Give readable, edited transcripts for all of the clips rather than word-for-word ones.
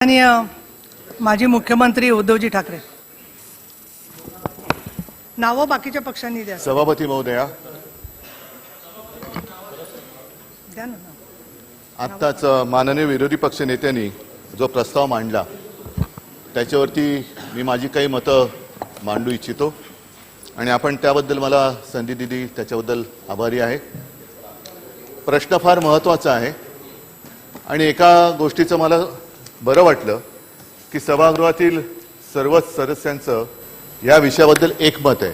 माननीय माजी मुख्यमंत्री उद्धवजी ठाकरे, नावं बाकीच्या पक्षांनी द्या. सभापती महोदया, द्या ना. आत्ताच माननीय विरोधी पक्ष नेत्यांनी जो प्रस्ताव मांडला त्याच्यावरती मी माझी काही मतं मांडू इच्छितो आणि आपण त्याबद्दल मला संधी दिली त्याच्याबद्दल आभारी आहे. प्रश्न फार महत्त्वाचा आहे आणि एका गोष्टीचं मला बरं वाटलं की सभागृहातील सर्वच सदस्यांचं या विषयाबद्दल एकमत आहे.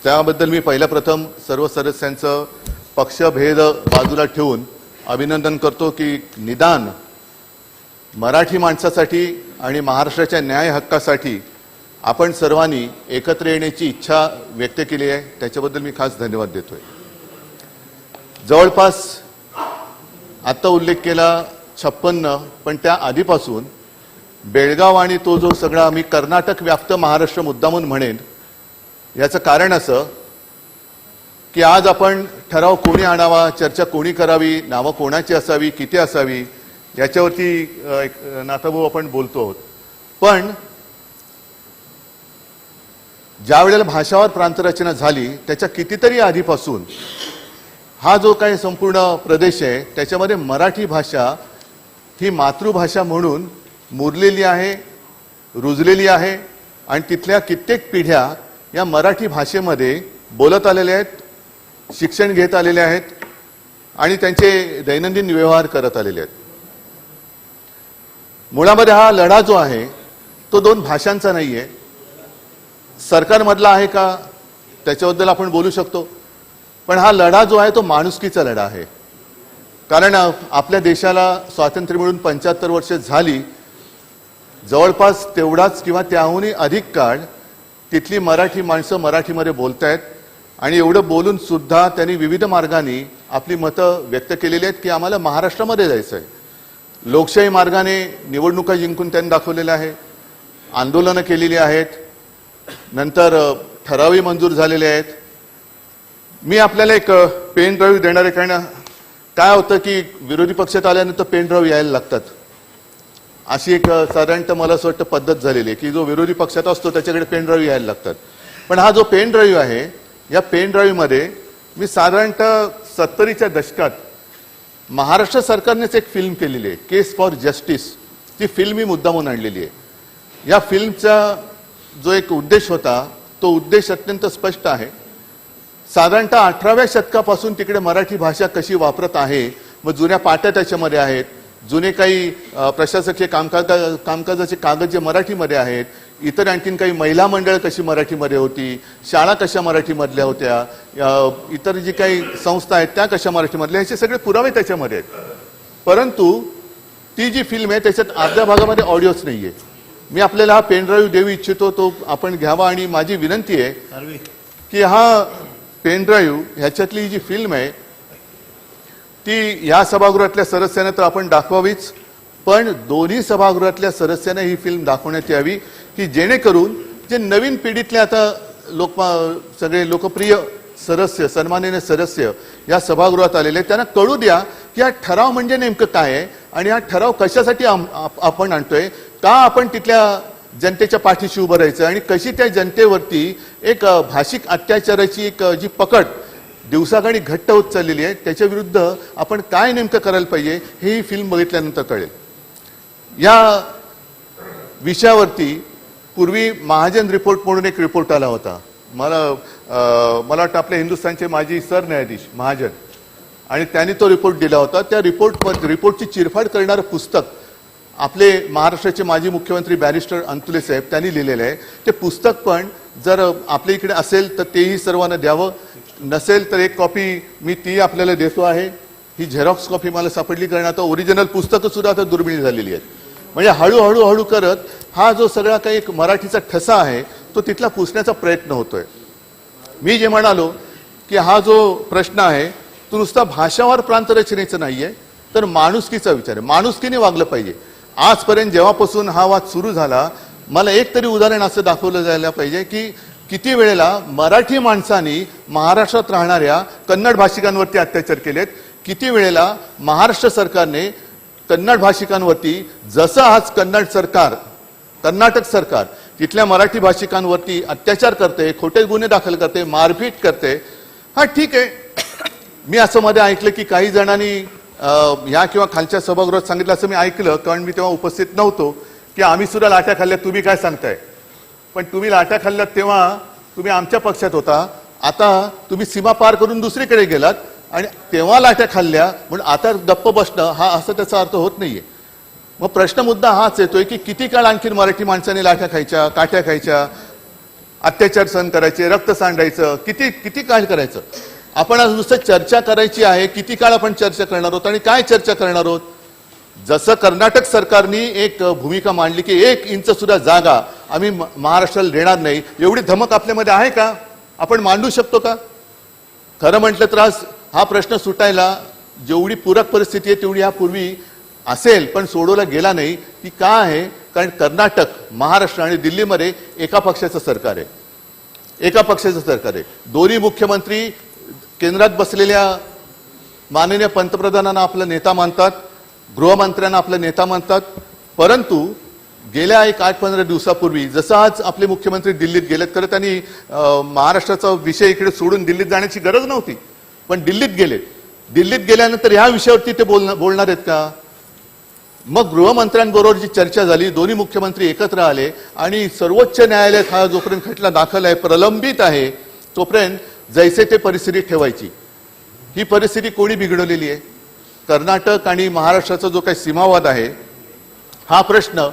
त्याबद्दल मी पहिल्या प्रथम सर्व सदस्यांचं पक्षभेद बाजूला ठेवून अभिनंदन करतो की निदान मराठी माणसासाठी आणि महाराष्ट्राच्या न्याय हक्कासाठी आपण सर्वांनी एकत्र येण्याची इच्छा व्यक्त केली आहे. त्याच्याबद्दल मी खास धन्यवाद देतोय. जवळपास आता उल्लेख केला 56, पण त्या आधीपासून बेळगाव आणि तो जो सगळा मी कर्नाटक व्याप्त महाराष्ट्र मुद्दामून म्हणेन. याचं कारण असं की आज आपण ठराव कोणी आणावा, चर्चा कोणी करावी, नावं कोणाची असावी, किती असावी याच्यावरती नाथाभाऊ आपण बोलतो आहोत. पण ज्या वेळेला भाषावर प्रांतरचना झाली त्याच्या कितीतरी आधीपासून हा जो काही संपूर्ण प्रदेश आहे त्याच्यामध्ये मराठी भाषा ही मातृभाषा म्हणून मुरलेली आहे, रुजलेली आहे आणि तिथल्या कित्येक पिढ्या या मराठी भाषेमध्ये बोलत आलेल्या आहेत, शिक्षण घेत आलेले आहेत आणि त्यांचे दैनंदिन व्यवहार करत आलेले आहेत. मुळामध्ये हा लढा जो आहे तो दोन भाषांचा नाही आहे, सरकारमधला आहे का त्याच्याबद्दल आपण बोलू शकतो, पण हा लढा जो आहे तो माणुसकीचा लढा आहे. कारण आपल्या देशाला स्वातंत्र्य मिळून 75 वर्ष झाली. जवळपास तेवढाच किंवा त्याहूनही अधिक काळ तिथली मराठी माणसं मराठीमध्ये बोलतायत आणि एवढं बोलून सुद्धा त्यांनी विविध मार्गाने आपली मतं व्यक्त केलेली आहेत की आम्हाला महाराष्ट्रामध्ये जायचं आहे. लोकशाही मार्गाने निवडणुका जिंकून त्यांनी दाखवलेलं आहे, आंदोलनं केलेली आहेत, नंतर ठरावही मंजूर झालेले आहेत. मी आपल्याला एक पेन ड्राईव्ह देणार आहे. कारण काय होतं की विरोधी पक्षात आल्यानंतर पेन ड्राईव्ह यायला लागतात, अशी एक साधारणतः मला असं वाटतं पद्धत झालेली आहे की जो विरोधी पक्षात असतो त्याच्याकडे पेन ड्राईव्ह यायला लागतात. पण हा जो पेन ड्राईव्ह आहे या पेन ड्राईव्हमध्ये मी साधारणतः 70च्या दशकात महाराष्ट्र सरकारनेच एक फिल्म केलेली आहे, केस फॉर जस्टिस. ती फिल्म मी मुद्दामून आणलेली आहे. या फिल्मचा जो एक उद्देश होता तो उद्देश अत्यंत स्पष्ट आहे. साधारणतः 18व्या शतकापासून तिकडे मराठी भाषा कशी वापरत आहे, मग जुन्या पाट्या त्याच्यामध्ये आहेत, जुने काही प्रशासकीय कामकाजाचे कागद जे मराठीमध्ये आहेत, इतर आणखीन काही महिला मंडळ कशी मराठीमध्ये होती, शाळा कशा मराठीमधल्या होत्या, इतर जी काही संस्था आहेत त्या कशा मराठीमधल्या, ह्याचे सगळे पुरावे त्याच्यामध्ये आहेत. परंतु ती जी फिल्म आहे त्याच्यात अर्ध्या भागामध्ये ऑडिओच नाही आहे. मी आपल्याला हा पेन ड्राईव्ह देऊ इच्छितो, तो आपण घ्यावा आणि माझी विनंती आहे की हा पेन ड्राईव्ह ह्याच्यातली जी फिल्म आहे ती या सभागृहातल्या सदस्यांना तर आपण दाखवावीच, पण दोन्ही सभागृहातल्या सदस्यांना ही फिल्म दाखवण्यात यावी की जेणेकरून जे नवीन पिढीतले आता सगळे लोकप्रिय सदस्य, सन्माननीय सदस्य या सभागृहात आलेले त्यांना कळू द्या की हा ठराव म्हणजे नेमकं काय आहे आणि हा ठराव कशासाठी आपण आणतोय, का आपण तिथल्या जनतेच्या पाठीशी उभं राहायचं आणि कशी त्या जनतेवरती एक भाषिक अत्याचाराची एक जी पकड दिवसागणी घट्ट होत चाललेली आहे त्याच्या विरुद्ध आपण काय नेमकं करायला पाहिजे हे ही फिल्म बघितल्यानंतर कळेल. या विषयावरती पूर्वी महाजन रिपोर्ट म्हणून एक रिपोर्ट आला होता. मला वाटतं आपल्या हिंदुस्थानचे माजी सरन्यायाधीश महाजन, आणि त्यांनी तो रिपोर्ट दिला होता. त्या रिपोर्टची चिरफाड करणारं पुस्तक आपले महाराष्ट्राचे माजी मुख्यमंत्री बॅरिस्टर अंतुले साहेब त्यांनी लिहिलेलं आहे. ते पुस्तक पण जर आपल्या इकडे असेल तर तेही सर्वांना द्यावं, नसेल तर एक कॉपी मी ती आपल्याला देतो आहे. ही झेरॉक्स कॉपी मला सापडली, कारण आता ओरिजिनल पुस्तकं सुद्धा आता दुर्मिळ झालेली आहेत. म्हणजे हळूहळू करत हा जो सगळा काही एक मराठीचा ठसा आहे तो तिथला पुसण्याचा प्रयत्न होतोय. मी जे म्हणालो की हा जो प्रश्न आहे तो नुसता भाषावर प्रांतरचनेचा नाहीये तर माणुसकीचा विचार आहे. माणुसकीने वागलं पाहिजे. आजपर्यंत जेव्हापासून हा वाद सुरू झाला मला एक तरी उदाहरण असं दाखवलं जायला पाहिजे की किती वेळेला मराठी माणसांनी महाराष्ट्रात राहणाऱ्या कन्नड भाषिकांवरती अत्याचार केलेत, किती वेळेला महाराष्ट्र सरकारने कन्नड भाषिकांवरती जसं आज कर्नाटक सरकार तिथल्या मराठी भाषिकांवरती अत्याचार करते, खोटे गुन्हे दाखल करते, मारपीट करते, हा ठीक आहे. मी असं मध्ये ऐकलं की काही जणांनी या किंवा खालच्या सभागृहात सांगितलं, असं मी ऐकलं कारण मी तेव्हा उपस्थित नव्हतो, की आम्ही सुद्धा लाट्या खाल्ल्यात, तुम्ही काय सांगताय. पण तुम्ही लाट्या खाल्ल्यात तेव्हा तुम्ही आमच्या पक्षात होता, आता तुम्ही सीमा पार करून दुसरीकडे गेलात आणि तेव्हा लाट्या खाल्ल्या म्हणून आता गप्प बसणं हा असं त्याचा अर्थ होत नाहीये. मग प्रश्न मुद्दा हाच येतोय की किती काळ आणखी मराठी माणसाने लाट्या खायच्या, काठ्या खायच्या, अत्याचार सहन करायचे, रक्त सांडायचं, किती काळ करायचं. आपण आज नुसतं चर्चा करायची आहे, किती काळ आपण चर्चा करणार आहोत आणि काय चर्चा करणार आहोत. जसं कर्नाटक सरकारने एक भूमिका मांडली की 1 इंच सुद्धा जागा आम्ही महाराष्ट्राला देणार नाही, एवढी धमक आपल्यामध्ये आहे का, आपण मांडू शकतो का. खरं म्हटलं तर आज हा प्रश्न सुटायला जेवढी पूरक परिस्थिती आहे तेवढी यापूर्वी असेल, पण सोडवला गेला नाही. ती का आहे, कारण कर्नाटक, महाराष्ट्र आणि दिल्लीमध्ये एका पक्षाचं सरकार आहे, एका पक्षाचं सरकार आहे. दोन्ही मुख्यमंत्री केंद्रात बसलेल्या माननीय पंतप्रधानांना आपला नेता मानतात, गृहमंत्र्यांना आपला नेता मानतात. परंतु गेल्या 8-15 दिवसापूर्वी जसं आज आपले मुख्यमंत्री दिल्लीत गेलेत, खरं त्यांनी महाराष्ट्राचा विषय इकडे सोडून दिल्लीत जाण्याची गरज नव्हती, पण दिल्लीत गेलेत. दिल्लीत गेल्यानंतर ह्या विषयावरती ते बोलणार आहेत का. मग गृहमंत्र्यांबरोबर जी चर्चा झाली, दोन्ही मुख्यमंत्री एकत्र आले आणि सर्वोच्च न्यायालयात हा जोपर्यंत खटला दाखल आहे, प्रलंबित आहे, तोपर्यंत जैसे ते परिस्थिती ठेवायची. ही परिस्थिती कोणी बिघडवलेली आहे. कर्नाटक आणि महाराष्ट्राचा जो काही सीमावाद आहे, हा प्रश्न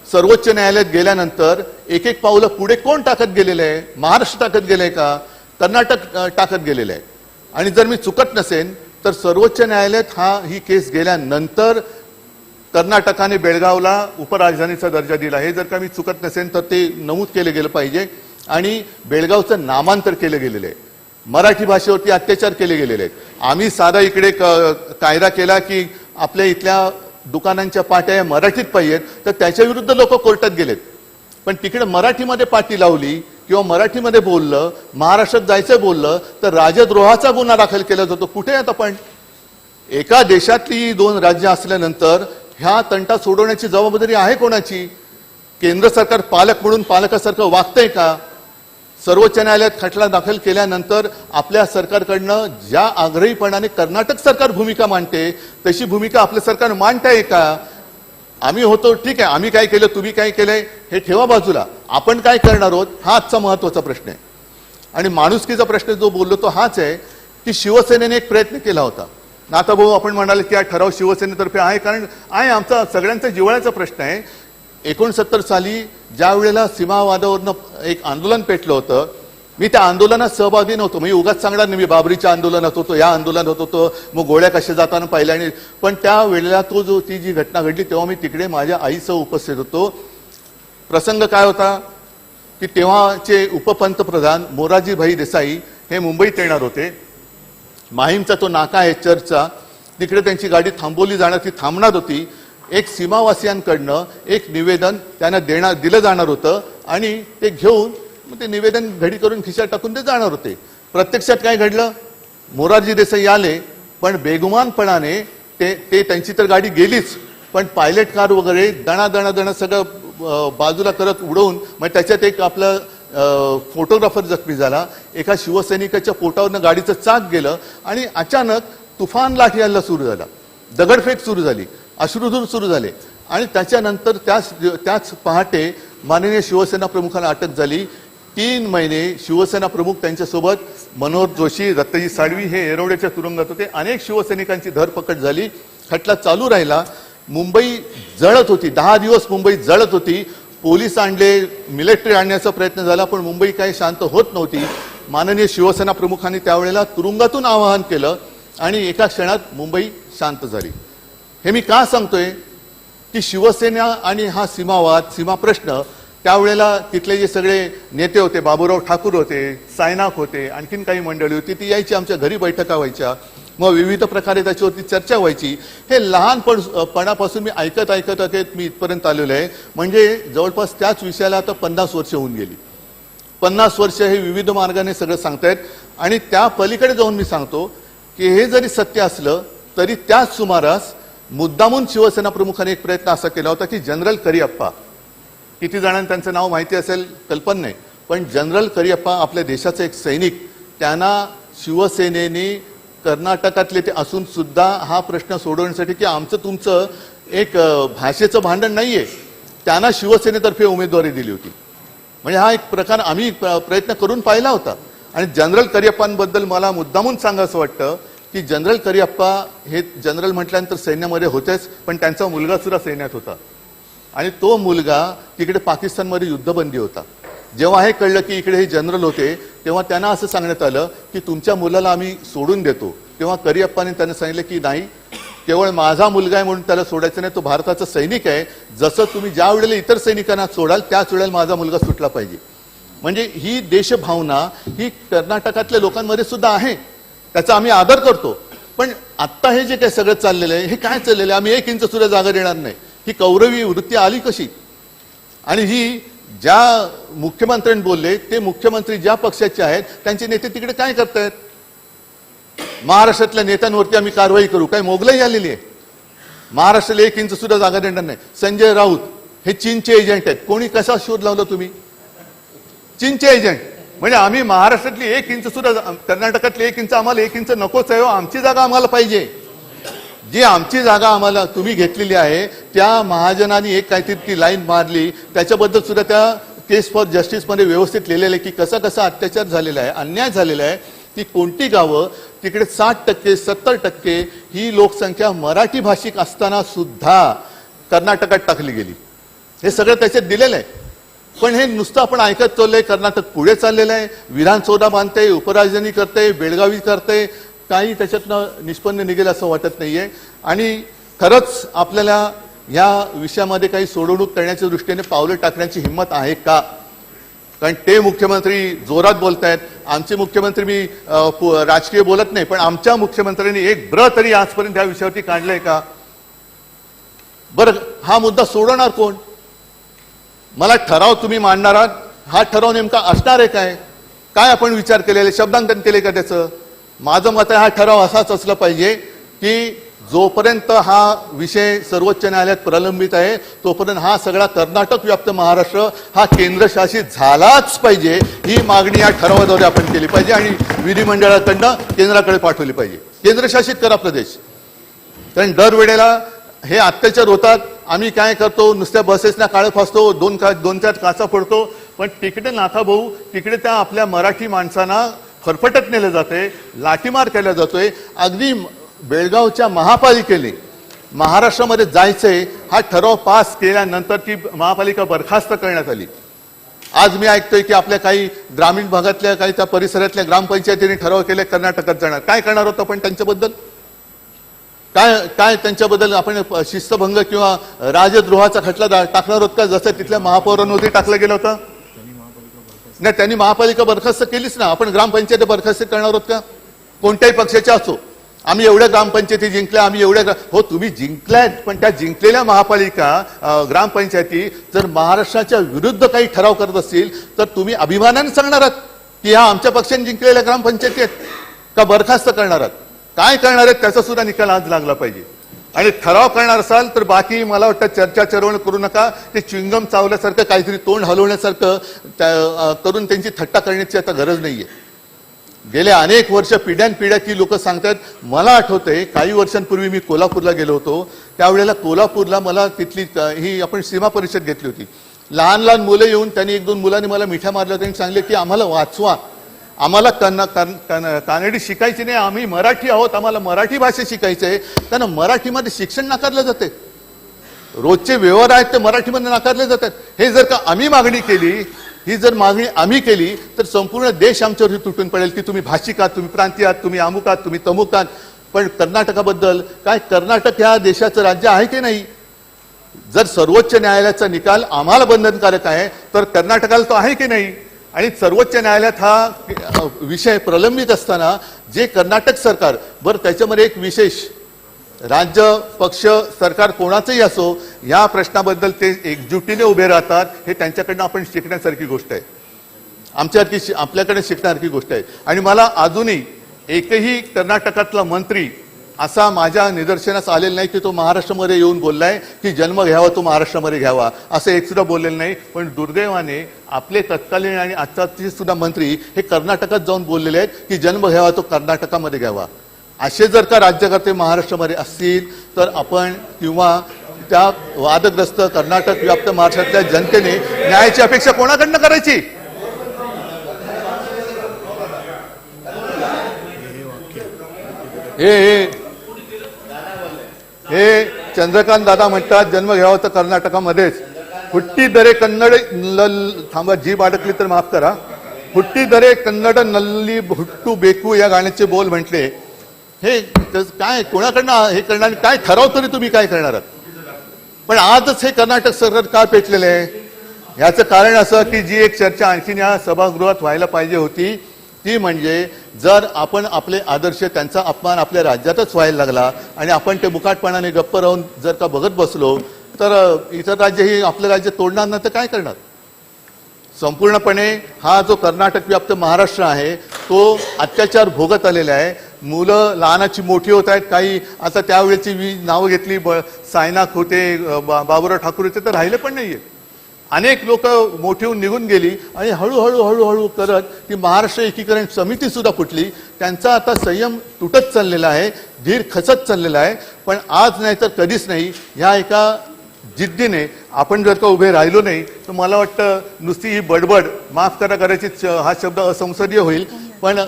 सर्वोच्च न्यायालयात गेल्यानंतर एक एक पावलं पुढे कोण टाकत गेलेलं आहे. महाराष्ट्र टाकत गेलंय का, कर्नाटक टाकत गेलेलं आहे. आणि जर मी चुकत नसेन तर सर्वोच्च न्यायालयात ही केस गेल्यानंतर कर्नाटकाने बेळगावला उपराजधानीचा दर्जा दिला. हे जर का मी चुकत नसेल तर ते नमूद केलं गेलं पाहिजे. आणि बेळगावचं नामांतर केलं गेलेलं आहे. मराठी भाषेवरती अत्याचार केले गेलेले आहेत. आम्ही साधा इकडे कायदा केला की आपल्या इथल्या दुकानांच्या पाट्या मराठीत पाहिजेत, तर त्याच्या विरुद्ध लोक कोर्टात गेलेत. पण तिकडे मराठीमध्ये पाटी लावली किंवा मराठीमध्ये बोललं, महाराष्ट्रात जायचं बोललं तर राजद्रोहाचा गुन्हा दाखल केला जातो. कुठे आहेत आपण. एका देशातली 2 राज्य असल्यानंतर ह्या तंटा सोडवण्याची जबाबदारी आहे कोणाची. केंद्र सरकार पालक म्हणून पालकासारखं वागतंय का. सर्वोच्च न्यायालयात खटला दाखल केल्यानंतर आपल्या सरकारकडनं ज्या आग्रहीपणाने कर्नाटक सरकार भूमिका मांडते तशी भूमिका आपलं सरकार मांडताय का. आम्ही होतो ठीक आहे, आम्ही काय केलं, तुम्ही काय केलंय हे ठेवा बाजूला, आपण काय करणार आहोत हा आजचा महत्वाचा प्रश्न आहे. आणि माणुसकीचा प्रश्न जो बोललो तो हाच आहे की शिवसेनेने एक प्रयत्न केला होता. नाता भाऊ आपण म्हणाले की हा ठराव शिवसेनेतर्फे आहे, कारण आहे आमचा सगळ्यांचा जिव्हाळ्याचा प्रश्न आहे. 69 साली ज्या वेळेला सीमावादावरनं एक आंदोलन पेटलं होतं, मी त्या आंदोलनात सहभागी नव्हतो. म्हणजे उगाच सांगणार नाही मी बाबरीच्या आंदोलनात होतो, या आंदोलनात होतो, मग गोळ्या कशा जाताना पाहिल्या. आणि पण त्या वेळेला ती जी घटना घडली तेव्हा मी तिकडे माझ्या आईसह उपस्थित होतो. प्रसंग काय होता की तेव्हाचे उपपंतप्रधान मोरारजी भाई देसाई हे मुंबईत येणार होते. माहीमचा तो नाका आहे चर्चचा, तिकडे त्यांची गाडी थांबवली जाणार, ती थांबणार होती. एक सीमावासियांकडनं एक निवेदन त्यांना दिलं जाणार होतं आणि ते घेऊन मग ते निवेदन घडी करून खिशात टाकून ते जाणार होते. प्रत्यक्षात काय घडलं, मोरारजी देसाई आले पण बेगुमानपणाने ते त्यांची तर गाडी गेलीच, पण पायलट कार वगैरे दणा सगळं बाजूला करत उडवून, मग त्याच्यात एक आपलं फोटोग्राफर जखमी झाला. एका शिवसैनिकाच्या पोटावरनं गाडीचं चाक गेलं आणि अचानक तुफान लाठी हल्ला सुरू झाला, दगडफेक सुरू झाली, अश्रुधूर सुरू झाले. आणि त्याच्यानंतर त्याच पहाटे माननीय शिवसेना प्रमुखांना अटक झाली. 3 महिने शिवसेना प्रमुख त्यांच्यासोबत मनोहर जोशी, रत्नाजी साळवी हे येरवड्याच्या तुरुंगात होते. अनेक शिवसैनिकांची धरपकड झाली. खटला चालू राहिला. मुंबई जळत होती, 10 दिवस मुंबई जळत होती. पोलीस आणले, मिलिटरी आणण्याचा प्रयत्न झाला, पण मुंबई काही शांत होत नव्हती. माननीय शिवसेना प्रमुखांनी त्यावेळेला तुरुंगातून आवाहन केलं आणि एका क्षणात मुंबई शांत झाली. हे मी का सांगतोय की शिवसेना आणि हा सीमा प्रश्न त्यावेळेला तिथले जे सगळे नेते होते, बाबूराव ठाकूर होते, सायनाक होते, आणखीन काही मंडळी होती, ती यायची आमच्या घरी बैठका व्हायच्या, मग विविध प्रकारे त्याच्यावरती चर्चा व्हायची. हे लहानपणापासून मी ऐकत मी इथपर्यंत आलेलो आहे. म्हणजे जवळपास त्याच विषयाला आता 50 वर्ष होऊन गेली. 50 वर्ष हे विविध मार्गाने सगळं सांगतायत. आणि त्या पलीकडे जाऊन मी सांगतो की हे जरी सत्य असलं तरी त्याच सुमारास मुद्दामून शिवसेना प्रमुखांनी एक प्रयत्न असा केला होता की जनरल करिअप्पा, किती जणांना त्यांचं नाव माहिती असेल कल्पना नाही, पण जनरल करिअप्पा आपल्या देशाचे एक सैनिक, त्यांना शिवसेनेने कर्नाटकातले ते असून सुद्धा हा प्रश्न सोडवण्यासाठी की आमचं तुमचं एक भाषेचं भांडण नाहीये, त्यांना शिवसेनेतर्फे उमेदवारी दिली होती. म्हणजे हा एक प्रकार आम्ही प्रयत्न करून पाहिला होता. आणि जनरल करिअप्पांबद्दल मला मुद्दामून सांगायचं वाटतं की जनरल करिअप्पा हे जनरल म्हटल्यानंतर सैन्यामध्ये होतेच, पण त्यांचा मुलगा सुद्धा सैन्यात होता आणि तो मुलगा तिकडे पाकिस्तानमध्ये युद्धबंदी होता. जेव्हा हे कळलं की इकडे हे जनरल होते तेव्हा त्यांना असं सांगण्यात आलं की तुमच्या मुलाला आम्ही सोडून देतो. तेव्हा करिअप्पाने त्यांना सांगितलं की नाही, केवळ माझा मुलगा आहे म्हणून त्याला सोडायचं नाही, तो भारताचा सैनिक आहे, जसं तुम्ही ज्या वेळेला इतर सैनिकांना सोडाल त्याच वेळेला माझा मुलगा सुटला पाहिजे. म्हणजे ही देशभावना ही कर्नाटकातल्या लोकांमध्ये सुद्धा आहे, त्याचा आम्ही आदर करतो. पण आता हे जे काही सगळं चाललेलं आहे हे काय चाललेलं आहे, आम्ही 1 इंच सुद्धा जागा देणार नाही, ही कौरवी वृत्ती आली कशी? आणि ही ज्या मुख्यमंत्र्यांनी बोलले ते मुख्यमंत्री ज्या पक्षाचे आहेत त्यांचे नेते तिकडे काय करतायत? महाराष्ट्रातल्या नेत्यांवरती आम्ही कारवाई करू, काय मोगलाई आलेली आहे? महाराष्ट्राला 1 इंच सुद्धा जागा देणार नाही. संजय राऊत हे चीनचे एजंट आहेत. कोणी कसा शोध लावला तुम्ही? चीनचे एजंट. म्हणजे आम्ही महाराष्ट्रातली 1 इंच सुद्धा, कर्नाटकातली 1 इंच आम्हाला 1 इंच नकोच आहे, आमची जागा आम्हाला पाहिजे. जी आमची जागा आम्हाला तुम्ही घेतलेली आहे त्या महाजनांनी एक काहीतरी ती लाईन मारली, त्याच्याबद्दल सुद्धा त्या केस फॉर जस्टिसमध्ये व्यवस्थित लिहिलेलं आहे की कसा कसा अत्याचार झालेला आहे, अन्याय झालेला आहे. ती कोणती गावं तिकडे 60% 70% ही लोकसंख्या मराठी भाषिक असताना सुद्धा कर्नाटकात टाकली गेली. हे सगळं त्याच्यात दिलेलं आहे. पण हे नुसतं आपण ऐकत चाललंय. कर्नाटक पुढे चाललेलं आहे, विधानसौधा बांधते, उपराजधानी करते, बेळगावी करते, काही त्याच्यातनं निष्पन्न निघेल असं वाटत नाहीये. आणि खरंच आपल्याला या विषयामध्ये काही सोडवणूक करण्याच्या दृष्टीने पावलं टाकण्याची हिंमत आहे का? कारण ते मुख्यमंत्री जोरात बोलतायत, आमचे मुख्यमंत्री, मी राजकीय बोलत नाही, पण आमच्या मुख्यमंत्र्यांनी एक ब्र तरी आजपर्यंत या विषयावरती काढलंय का? बरं, हा मुद्दा सोडवणार कोण? मला ठराव तुम्ही मांडणार आहात, हा ठराव नेमका असणार आहे काय? काय आपण विचार केलेले, शब्दांकन केले का त्याचं? माझं मत आहे हा ठराव असाच असला पाहिजे की जोपर्यंत हा विषय सर्वोच्च न्यायालयात प्रलंबित आहे तोपर्यंत हा सगळा कर्नाटक व्याप्त महाराष्ट्र हा केंद्रशासित झालाच पाहिजे. ही मागणी या ठरावाद्वारे आपण केली पाहिजे आणि विधिमंडळाकडनं केंद्राकडे पाठवली पाहिजे. केंद्रशासित करा प्रदेश. कारण दरवेळेला हे अत्याचार होतात, आम्ही काय करतो, नुसत्या बसेसना काळं फासतो, 2-4 काचा फोडतो, पण तिकडे नाथा भाऊ, तिकडे त्या आपल्या मराठी माणसांना फरफटत नेलं जाते, लाठीमार केला जातोय. अगदी बेळगावच्या महापालिकेने महाराष्ट्रामध्ये जायचंय हा ठराव पास केल्यानंतर ती महापालिका बरखास्त करण्यात आली. आज मी ऐकतोय की आपल्या काही ग्रामीण भागातल्या काही त्या परिसरातल्या ग्रामपंचायतीने ठराव केले कर्नाटकात जाणार. काय करणार होतं आपण त्यांच्याबद्दल? काय त्यांच्याबद्दल आपण शिस्तभंग किंवा राजद्रोहाचा खटला टाकणार होत का, जसं तिथल्या महापौरांवरती टाकलं गेलं होतं? नाही, त्यांनी महापालिका बरखास्त केलीच ना. आपण ग्रामपंचायत बरखास्त करणार आहोत का? कोणत्याही पक्षाच्या असो. आम्ही एवढ्या ग्रामपंचायती जिंकल्या, आम्ही एवढ्या, हो तुम्ही जिंकल्यात, पण त्या जिंकलेल्या महापालिका ग्रामपंचायती जर महाराष्ट्राच्या विरुद्ध काही ठराव करत असतील तर तुम्ही अभिमानाने सांगणार आहात की ह्या आमच्या पक्षाने जिंकलेल्या ग्रामपंचायती आहेत का बरखास्त करणार आहात? काय करणार आहेत त्याचा सुद्धा निकाल आज लागला पाहिजे. आणि ठराव करणार असाल तर बाकी मला वाटतं चर्चा चरवण करू नका. ते च्युइंगम चावल्यासारखं काहीतरी तोंड हलवण्यासारखं करून त्यांची थट्टा करण्याची आता गरज नाहीये. गेल्या अनेक वर्ष पिढ्यानपिढ्या की लोक सांगतात. मला आठवतंय काही वर्षांपूर्वी मी कोल्हापूरला गेलो होतो, त्यावेळेला कोल्हापूरला मला तिथली ही आपण सीमा परिषद घेतली होती. लहान लहान मुलं येऊन त्यांनी 1-2 मुलांनी मला मिठ्या मारल्या होत्या आणि सांगले की आम्हाला वाचवा, आम्हाला कानडी शिकायची नाही, आम्ही मराठी आहोत, आम्हाला मराठी भाषा शिकायची आहे. त्यांना मराठीमध्ये शिक्षण नाकारलं जाते, रोजचे व्यवहार आहेत ते मराठीमध्ये नाकारले जातात. हे जर का आम्ही मागणी केली, ही जर मागणी आम्ही केली तर संपूर्ण देश आमच्यावरती तुटून पडेल की तुम्ही भाषिक आहात, तुम्ही प्रांतीय आहात, तुम्ही अमुक आहात, तुम्ही तमुक आहात. पण कर्नाटकाबद्दल काय, कर्नाटक ह्या देशाचं राज्य आहे की नाही? जर सर्वोच्च न्यायालयाचा निकाल आम्हाला बंधनकारक आहे तर कर्नाटकाला तो आहे की नाही? आणि सर्वोच्च न्यायालयात हा विषय प्रलंबित असताना जे कर्नाटक सरकार, बरं त्याच्यामध्ये एक विशेष, राज्य पक्ष सरकार कोणाचंही असो या प्रश्नाबद्दल ते एकजुटीने उभे राहतात. हे त्यांच्याकडनं आपण शिकण्यासारखी गोष्ट आहे, आपल्याकडे शिकण्यासारखी गोष्ट आहे. आणि मला अजूनही एकही कर्नाटकातला मंत्री असा माझ्या निदर्शनास आलेलं नाही की तो महाराष्ट्रामध्ये येऊन बोललाय की जन्म घ्यावा तो महाराष्ट्रामध्ये घ्यावा, असं एक सुद्धा बोललेलं नाही. पण दुर्दैवाने आपले तत्कालीन आणि आत्ताचे सुद्धा मंत्री हे कर्नाटकात जाऊन बोललेले आहेत की जन्म घ्यावा तो कर्नाटकामध्ये घ्यावा. असे जर का राज्यकर्ते महाराष्ट्रामध्ये असतील तर आपण किंवा त्या वादग्रस्त कर्नाटक व्याप्त महाराष्ट्रातल्या जनतेने न्यायाची अपेक्षा कोणाकडनं करायची? हे चंद्रकांत दादा म्हणतात जन्म घ्यावा तर कर्नाटकामध्येच. हुट्टिदरे कन्नड थांबा, जीभ अडकली तर माफ करा. हुट्टिदरे कन्नड नल्ली हुट्टू बेकू या गाण्याचे बोल म्हटले. हे काय कोणाकडनं हे करणार, काय ठराव तरी तुम्ही काय करणार आहात? पण आजच हे कर्नाटक सरकार का पेटलेलं आहे? याचं कारण असं की जी एक चर्चा आणखीन या सभागृहात व्हायला पाहिजे होती ती म्हणजे जर आपण आपले आदर्श त्यांचा अपमान आपल्या राज्यातच व्हायला लागला आणि आपण ते मुकाटपणाने गप्प राहून जर का बघत बसलो तर इतर राज्यही आपलं राज्य तोडणार नाही तर काय करणार? संपूर्णपणे हा जो कर्नाटक व्याप्त महाराष्ट्र आहे तो अत्याचार भोगत आलेला आहे. मुलं लहानाची मोठी होत आहेत. काही आता त्यावेळेची मी नावं घेतली, सायना खोते, बाबुराव ठाकूर होते तर राहिले पण नाहीये. अनेक लोक मोठी होऊन निघून गेली आणि हळूहळू हळूहळू करत ती महाराष्ट्र एकीकरण समिती सुद्धा फुटली. त्यांचा आता संयम तुटत चाललेला आहे, धीर खचत चाललेला आहे. पण आज नाही तर कधीच नाही ह्या एका जिद्दीने आपण जर का उभे राहिलो नाही तर मला वाटतं नुसती ही बडबड, माफ करा करायची हा शब्द असंसदीय होईल, पण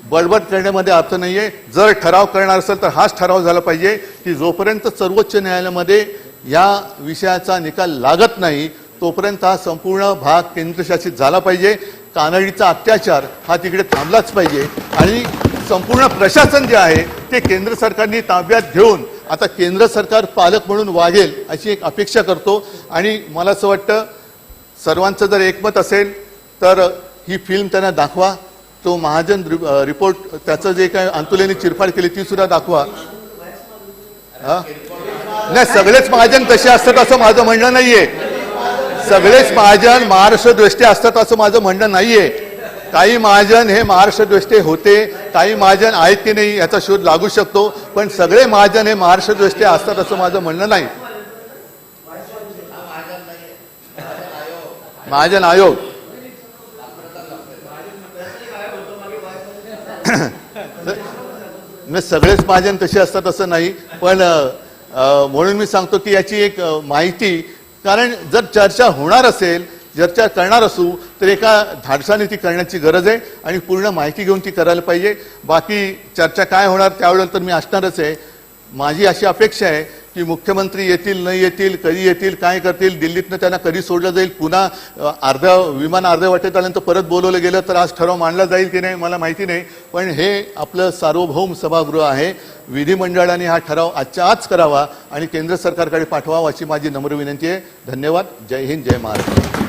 बडबड करण्यामध्ये अर्थ नाहीये. जर ठराव करणार असेल तर हाच ठराव झाला पाहिजे की जोपर्यंत सर्वोच्च न्यायालयामध्ये या विषयाचा निकाल लागत नाही तोपर्यंत हा संपूर्ण भाग केंद्रशासित झाला पाहिजे. कानडीचा अत्याचार हा तिकडे थांबलाच पाहिजे आणि संपूर्ण प्रशासन जे आहे ते केंद्र सरकारने ताब्यात घेऊन आता केंद्र सरकार पालक म्हणून वागेल अशी एक अपेक्षा करतो. आणि मला असं वाटतं सर्वांचं जर एकमत असेल तर ही फिल्म त्यांना दाखवा. तो महाजन रिपोर्ट त्याचं जे काय अंतुलेने चिरफाड केली ती सुद्धा दाखवा. नाही, सगळेच महाजन तसे असतात असं माझं म्हणणं नाहीये. सगळेच महाजन महाराष्ट्र द्वेष्टे असतात असं माझं म्हणणं नाहीये. काही महाजन हे महाराष्ट्र द्वेष्टे होते, काही महाजन आहेत की नाही याचा शोध लागू शकतो, पण सगळे महाजन हे महाराष्ट्र द्वेष्टे असतात असं माझं म्हणणं नाही. महाजन आयोग सगळेच महाजन तसे असतात असं नाही, पण म्हणून मी सांगतो की याची एक माहिती, कारण जर चर्चा होणार असेल, चर्चा करणार असू तर एका धाडसाने ती करण्याची गरज आहे आणि पूर्ण माहिती घेऊन ती करायला पाहिजे. बाकी चर्चा काय होणार त्यावेळेला तर मी असणारच आहे. माझी अशी अपेक्षा आहे की मुख्यमंत्री येतील नाही येतील, कधी येतील, काय करतील, दिल्लीतनं त्यांना कधी सोडलं जाईल, पुन्हा विमान अर्ध्या वाटेत आल्यानंतर परत बोलवलं गेलं तर आज ठराव मांडला जाईल की नाही मला माहिती नाही. पण हे आपलं सार्वभौम सभागृह आहे. विधिमंडळाने हा ठराव आजच्या आज करावा आणि केंद्र सरकारकडे पाठवावा अशी माझी नम्र विनंती आहे. धन्यवाद. जय हिंद, जय महाराष्ट्र.